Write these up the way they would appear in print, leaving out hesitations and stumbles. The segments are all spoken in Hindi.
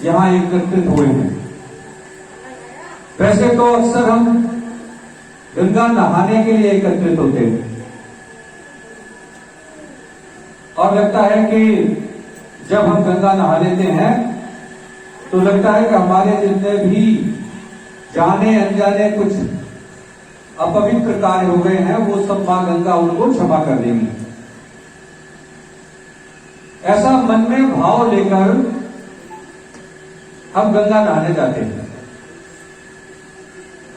यहाँ एकत्रित हुए हैं। वैसे तो अक्सर हम गंगा नहाने के लिए एकत्रित होते हैं और लगता है कि जब हम गंगा नहा लेते हैं तो लगता है कि हमारे जितने भी जाने अनजाने कुछ अपवित्र कार्य हो गए हैं वो सब मां गंगा उनको क्षमा कर देंगी। ऐसा मन में भाव लेकर हम गंगा नहाने जाते हैं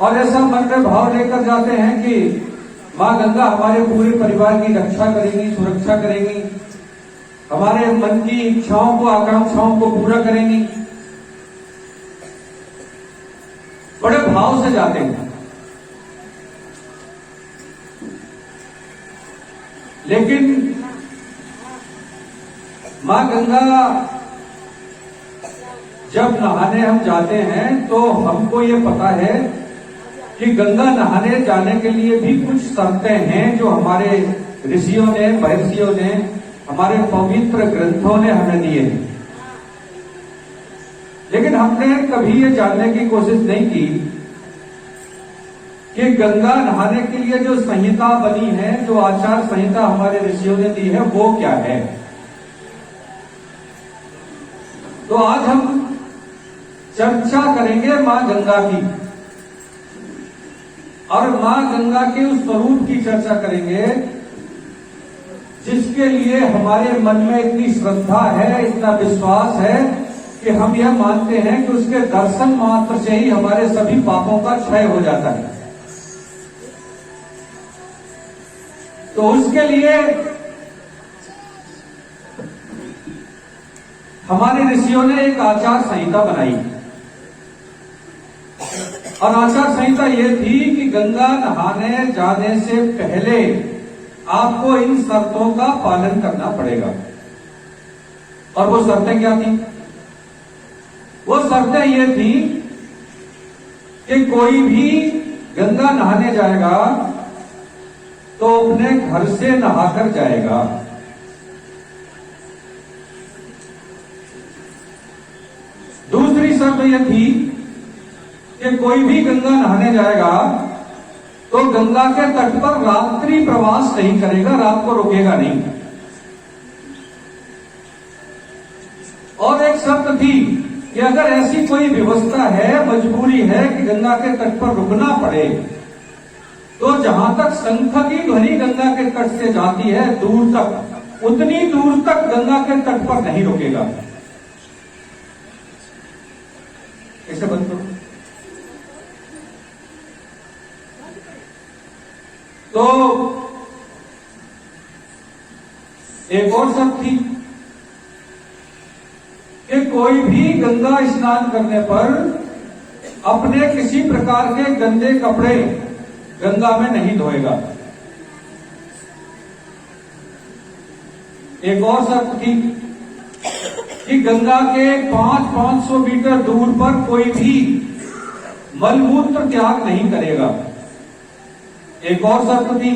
और ऐसा मन में भाव लेकर जाते हैं कि मां गंगा हमारे पूरे परिवार की रक्षा करेंगी, सुरक्षा करेंगी, हमारे मन की इच्छाओं को, आकांक्षाओं को पूरा करेंगी। बड़े भाव से जाते हैं। लेकिन मां गंगा जब नहाने हम जाते हैं तो हमको ये पता है कि गंगा नहाने जाने के लिए भी कुछ शर्तें हैं जो हमारे ऋषियों ने, महर्षियों ने, हमारे पवित्र ग्रंथों ने हमें दिए हैं। लेकिन हमने कभी ये जानने की कोशिश नहीं की कि गंगा नहाने के लिए जो संहिता बनी है, जो आचार संहिता हमारे ऋषियों ने दी है, वो क्या है। तो आज हम चर्चा करेंगे मां गंगा की और मां गंगा के उस स्वरूप की चर्चा करेंगे जिसके लिए हमारे मन में इतनी श्रद्धा है, इतना विश्वास है कि हम यह मानते हैं कि उसके दर्शन मात्र से ही हमारे सभी पापों का क्षय हो जाता है। तो उसके लिए हमारे ऋषियों ने एक आचार संहिता बनाई और आचार संहिता यह थी कि गंगा नहाने जाने से पहले आपको इन शर्तों का पालन करना पड़ेगा। और वो शर्तें क्या थी? वो शर्तें ये थी कि कोई भी गंगा नहाने जाएगा तो अपने घर से नहाकर जाएगा। दूसरी शर्त यह थी कि कोई भी गंगा नहाने जाएगा तो गंगा के तट पर रात्रि प्रवास नहीं करेगा, रात को रुकेगा नहीं। और एक शर्त थी कि अगर ऐसी कोई व्यवस्था है, मजबूरी है कि गंगा के तट पर रुकना पड़े, तो जहां तक शंख की ध्वनि गंगा के तट से जाती है दूर तक, उतनी दूर तक गंगा के तट पर नहीं रुकेगा। कैसे बंद करो? तो एक और शर्त थी कि कोई भी गंगा स्नान करने पर अपने किसी प्रकार के गंदे कपड़े गंगा में नहीं धोएगा। एक और शर्त थी कि गंगा के 500 मीटर दूर पर कोई भी मलमूत्र त्याग नहीं करेगा। एक और शर्त थी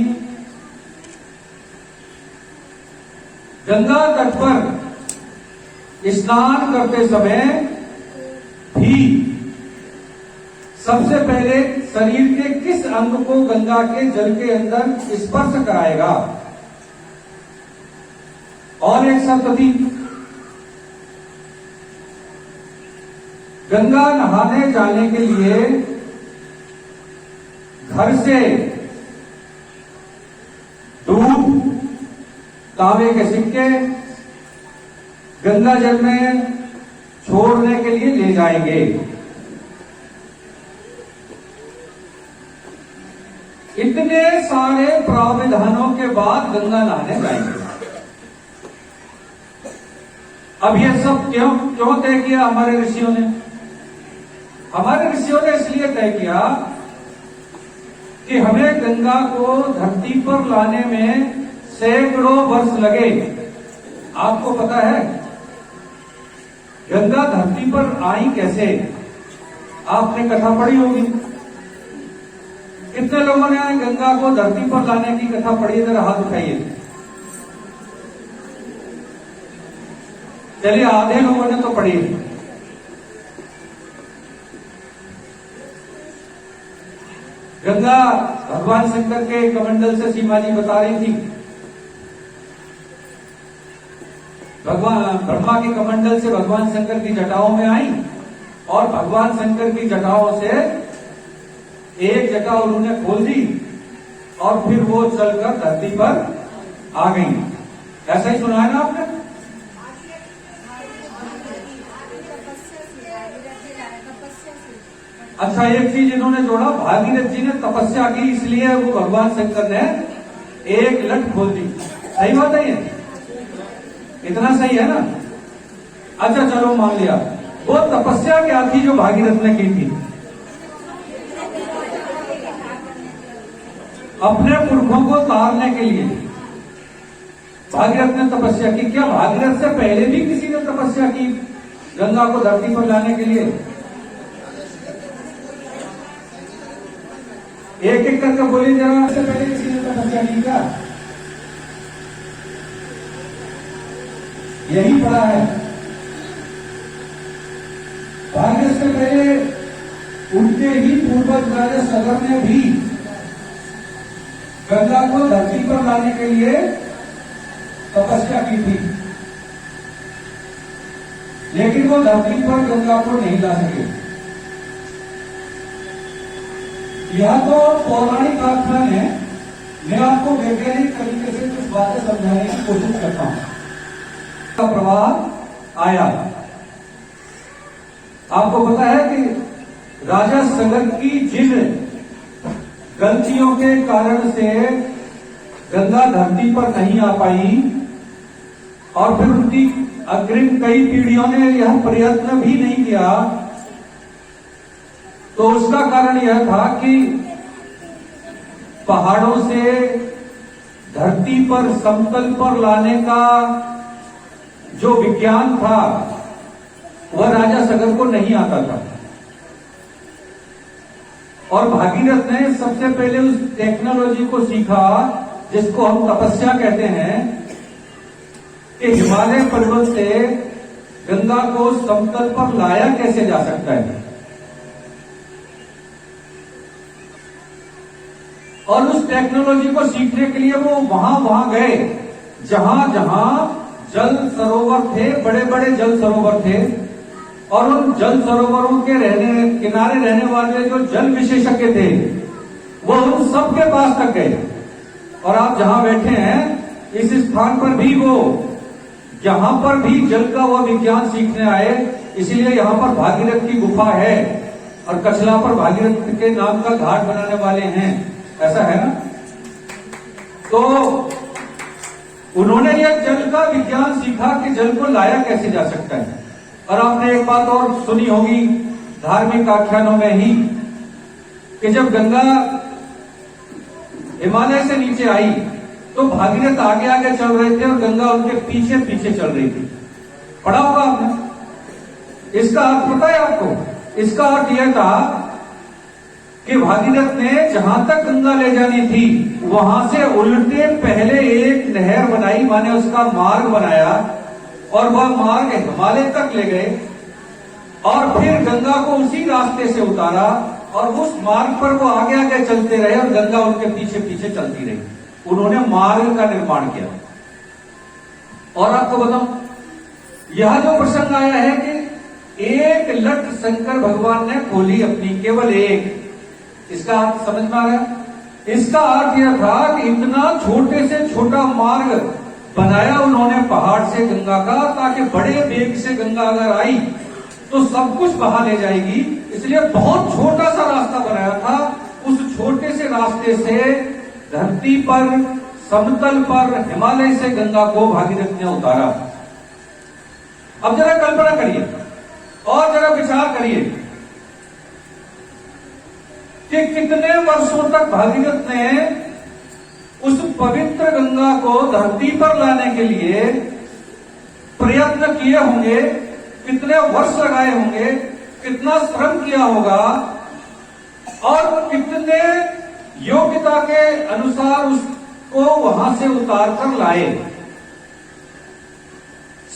गंगा तट पर स्नान करते समय भी सबसे पहले शरीर के किस अंग को गंगा के जल के अंदर स्पर्श कराएगा। और एक शर्त थी गंगा नहाने जाने के लिए घर से दूध, तांबे के सिक्के गंगा जल में छोड़ने के लिए ले जाएंगे। इतने सारे प्रावधानों के बाद गंगा नहाने जाएंगे। अब यह सब क्यों तय किया हमारे ऋषियों ने? हमारे ऋषियों ने इसलिए तय किया कि हमें गंगा को धरती पर लाने में सैकड़ों वर्ष लगे। आपको पता है गंगा धरती पर आई कैसे? आपने कथा पढ़ी होगी। कितने लोगों ने गंगा को धरती पर लाने की कथा पढ़ी? जरा हाथ उठाइए। चलिए, आधे लोगों ने तो पढ़ी है। गंगा भगवान शंकर के कमंडल से सीमा जी बता रही थी, भगवान ब्रह्मा के कमंडल से भगवान शंकर की जटाओं में आई और भगवान शंकर की जटाओं से एक जटा उन्होंने खोल दी और फिर वो चलकर धरती पर आ गई। ऐसा ही सुना है ना आपने? अच्छा, एक चीज इन्होंने जोड़ा, भागीरथ जी ने तपस्या की इसलिए वो भगवान शंकर ने एक लट खोल दी। सही बात है ये? इतना सही है ना? अच्छा चलो मान लिया, वो तपस्या क्या थी जो भागीरथ ने की थी? अपने पुरखों को तारने के लिए भागीरथ ने तपस्या की। क्या भागीरथ से पहले भी किसी ने तपस्या की गंगा को धरती पर लाने के लिए? एक एक करके बोलिए जरा, से पहले किसी ने तपस्या की क्या? यही पड़ा है। भागीरथ से पहले उनके ही पूर्वज राजा सगर ने भी गंगा को धरती पर लाने के लिए तपस्या की थी, लेकिन वो धरती पर गंगा को नहीं ला सके। यह तो पौराणिक आख्यान है, मैं आपको वैज्ञानिक तरीके से कुछ बातें समझाने की कोशिश करता हूं। का प्रवाह आया, आपको पता है कि राजा सगर की जिन गलतियों के कारण से गंगा धरती पर नहीं आ पाई और फिर उनकी अग्रिम कई पीढ़ियों ने यह प्रयत्न भी नहीं किया, तो उसका कारण यह था कि पहाड़ों से धरती पर समतल पर लाने का जो विज्ञान था वह राजा सगर को नहीं आता था। और भागीरथ ने सबसे पहले उस टेक्नोलॉजी को सीखा जिसको हम तपस्या कहते हैं, कि हिमालय पर्वत से गंगा को समतल पर लाया कैसे जा सकता है। और उस टेक्नोलॉजी को सीखने के लिए वो वहां गए जहां जहां जल सरोवर थे, बड़े बड़े जल सरोवर थे, और उन जल सरोवरों के किनारे रहने वाले जो जल विशेषज्ञ थे वो उन सब के पास तक गए। और आप जहां बैठे हैं इस स्थान पर भी वो यहां पर भी जल का वो विज्ञान सीखने आए, इसीलिए यहां पर भागीरथ की गुफा है और कछला पर भागीरथ के नाम का घाट बनाने वाले हैं, ऐसा है ना? तो उन्होंने यह जल का विज्ञान सीखा कि जल को लाया कैसे जा सकता है। और आपने एक बात और सुनी होगी धार्मिक आख्यानों में ही कि जब गंगा हिमालय से नीचे आई तो भागीरथ आगे आगे चल रहे थे और गंगा उनके पीछे पीछे चल रही थी। पढ़ा होगा आपने। इसका अर्थ पता है आपको? इसका अर्थ यह था कि भागीरथ ने जहां तक गंगा ले जानी थी वहां से उल्टे पहले एक नहर बनाई, माने उसका मार्ग बनाया, और वह मार्ग हिमालय तक ले गए और फिर गंगा को उसी रास्ते से उतारा और उस मार्ग पर वो आगे आगे चलते रहे और गंगा उनके पीछे पीछे चलती रही। उन्होंने मार्ग का निर्माण किया। और आपको बताऊं, यह जो प्रसंग आया है कि एक लट शंकर भगवान ने खोली अपनी, केवल एक, इसका अर्थ समझ में आ रहा है? इसका अर्थ यह था कि इतना छोटे से छोटा मार्ग बनाया उन्होंने पहाड़ से गंगा का, ताकि बड़े वेग से गंगा अगर आई तो सब कुछ बहा ले जाएगी, इसलिए बहुत छोटा सा रास्ता बनाया था। उस छोटे से रास्ते से धरती पर समतल पर हिमालय से गंगा को भागीरथ ने उतारा। अब जरा कल्पना करिए और जरा विचार करिए कि कितने वर्षों तक भागीरथ ने उस पवित्र गंगा को धरती पर लाने के लिए प्रयत्न किए होंगे, कितने वर्ष लगाए होंगे, कितना श्रम किया होगा और कितने योग्यता के अनुसार उसको वहां से उतार कर लाए।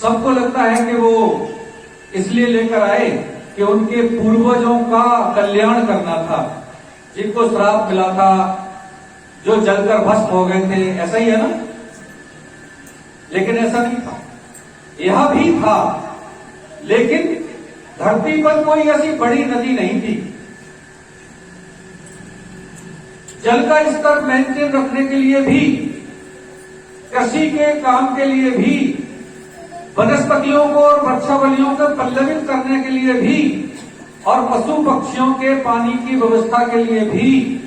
सबको लगता है कि वो इसलिए लेकर आए कि उनके पूर्वजों का कल्याण करना था, जिनको श्राप मिला था, जो जलकर भस्म हो गए थे, ऐसा ही है ना? लेकिन ऐसा नहीं था, यह भी था, लेकिन धरती पर कोई ऐसी बड़ी नदी नहीं थी। जल का स्तर मेंटेन रखने के लिए भी, कृषि के काम के लिए भी, वनस्पतियों को और वृक्षावलियों को पल्लवित करने के लिए भी, और पशु पक्षियों के पानी की व्यवस्था के लिए भी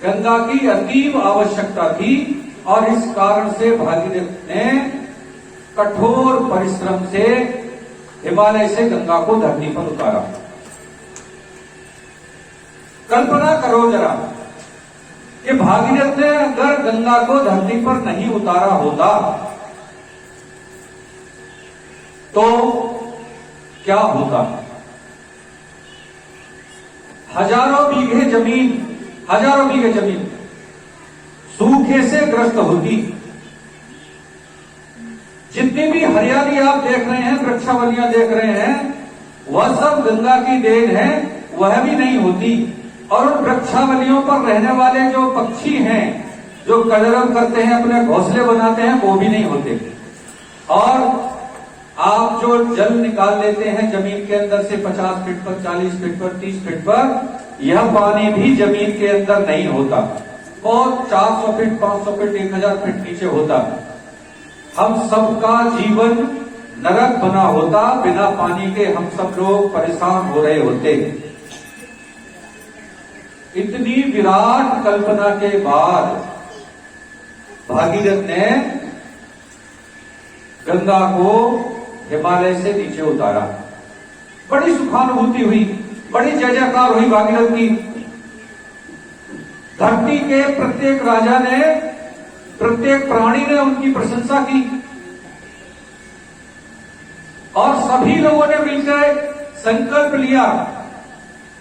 गंगा की अतीव आवश्यकता थी। और इस कारण से भागीरथ ने कठोर परिश्रम से हिमालय से गंगा को धरती पर उतारा। कल्पना करो जरा कि भागीरथ ने अगर गंगा को धरती पर नहीं उतारा होता तो क्या होता? हजारों बीघे जमीन सूखे से ग्रस्त होती। जितनी भी हरियाली आप देख रहे हैं, वृक्षावलियां देख रहे हैं, वह सब गंगा की देन है, वह भी नहीं होती। और उन वृक्षावलियों पर रहने वाले जो पक्षी हैं, जो कलरव करते हैं, अपने घोंसले बनाते हैं, वो भी नहीं होते। और आप जो जल निकाल लेते हैं जमीन के अंदर से 50 फीट पर, 40 फीट पर, 30 फीट पर, यह पानी भी जमीन के अंदर नहीं होता, और 400 फीट, 500 फीट, 1000 फीट नीचे होता। हम सबका जीवन नरक बना होता, बिना पानी के हम सब लोग परेशान हो रहे होते। इतनी विराट कल्पना के बाद भागीरथ ने गंगा को हिमालय से नीचे उतारा। बड़ी सुखानुभूति हुई, बड़ी जय जयकार हुई भागीरथ की। धरती के प्रत्येक राजा ने, प्रत्येक प्राणी ने उनकी प्रशंसा की, और सभी लोगों ने मिलकर संकल्प लिया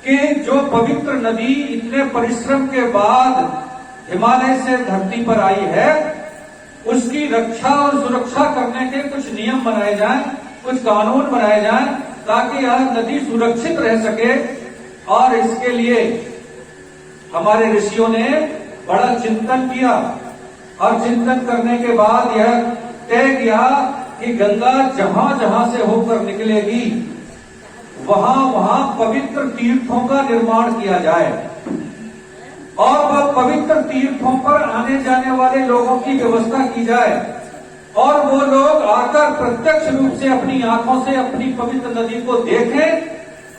कि जो पवित्र नदी इतने परिश्रम के बाद हिमालय से धरती पर आई है, उसकी रक्षा और सुरक्षा करने के कुछ नियम बनाए जाएं, कुछ कानून बनाए जाएं, ताकि यह नदी सुरक्षित रह सके। और इसके लिए हमारे ऋषियों ने बड़ा चिंतन किया, और चिंतन करने के बाद यह तय किया कि गंगा जहां जहां से होकर निकलेगी, वहां वहां पवित्र तीर्थों का निर्माण किया जाए, और वह पवित्र तीर्थों पर आने जाने वाले लोगों की व्यवस्था की जाए, और वो लोग आकर प्रत्यक्ष रूप से अपनी आंखों से अपनी पवित्र नदी को देखें,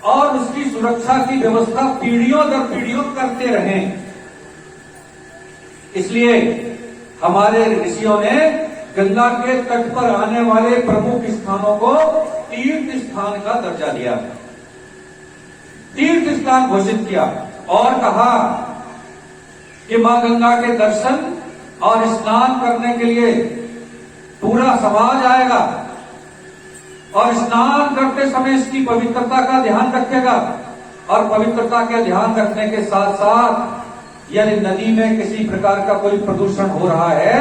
और उसकी सुरक्षा की व्यवस्था पीढ़ियों दर पीढ़ियों करते रहें। इसलिए हमारे ऋषियों ने गंगा के तट पर आने वाले प्रमुख स्थानों को तीर्थ स्थान का दर्जा दिया, तीर्थ स्थान घोषित किया, और कहा कि मां गंगा के दर्शन और स्नान करने के लिए पूरा समाज आएगा, और स्नान करते समय इसकी पवित्रता का ध्यान रखेगा, और पवित्रता के ध्यान रखने के साथ साथ यदि नदी में किसी प्रकार का कोई प्रदूषण हो रहा है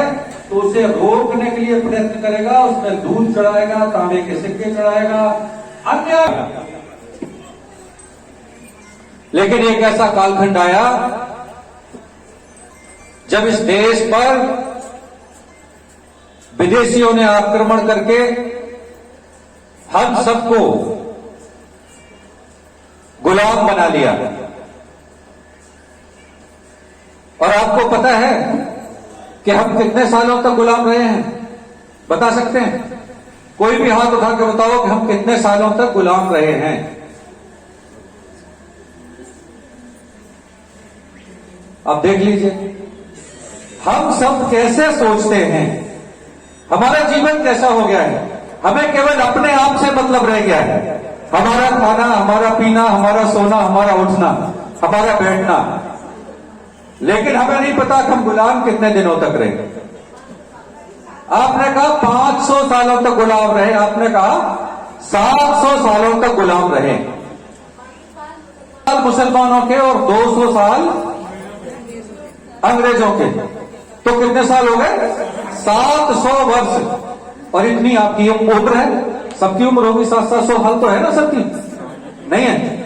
तो उसे रोकने के लिए प्रयत्न करेगा, उसमें दूध चढ़ाएगा, तांबे के सिक्के चढ़ाएगा, अन्य। लेकिन एक ऐसा कालखंड आया जब इस देश पर विदेशियों ने आक्रमण करके हम सबको गुलाम बना लिया। और आपको पता है कि हम कितने सालों तक गुलाम रहे हैं? बता सकते हैं? कोई भी हाथ उठा के बताओ कि हम कितने सालों तक गुलाम रहे हैं? अब देख लीजिए हम सब कैसे सोचते हैं, हमारा जीवन कैसा हो गया है। हमें केवल अपने आप से मतलब रह गया है, हमारा खाना, हमारा पीना, हमारा सोना, हमारा उठना, हमारा बैठना। लेकिन हमें नहीं पता कि हम गुलाम कितने दिनों तक रहे। आपने कहा 500 सालों तक गुलाम रहे, आपने कहा 700 सालों तक गुलाम रहे, मुसलमानों के और 200 साल अंग्रेजों के, तो कितने साल हो गए? 700 वर्ष। और इतनी आपकी उम्र है, सबकी उम्र होगी 700 साल तो है ना सबकी? नहीं है?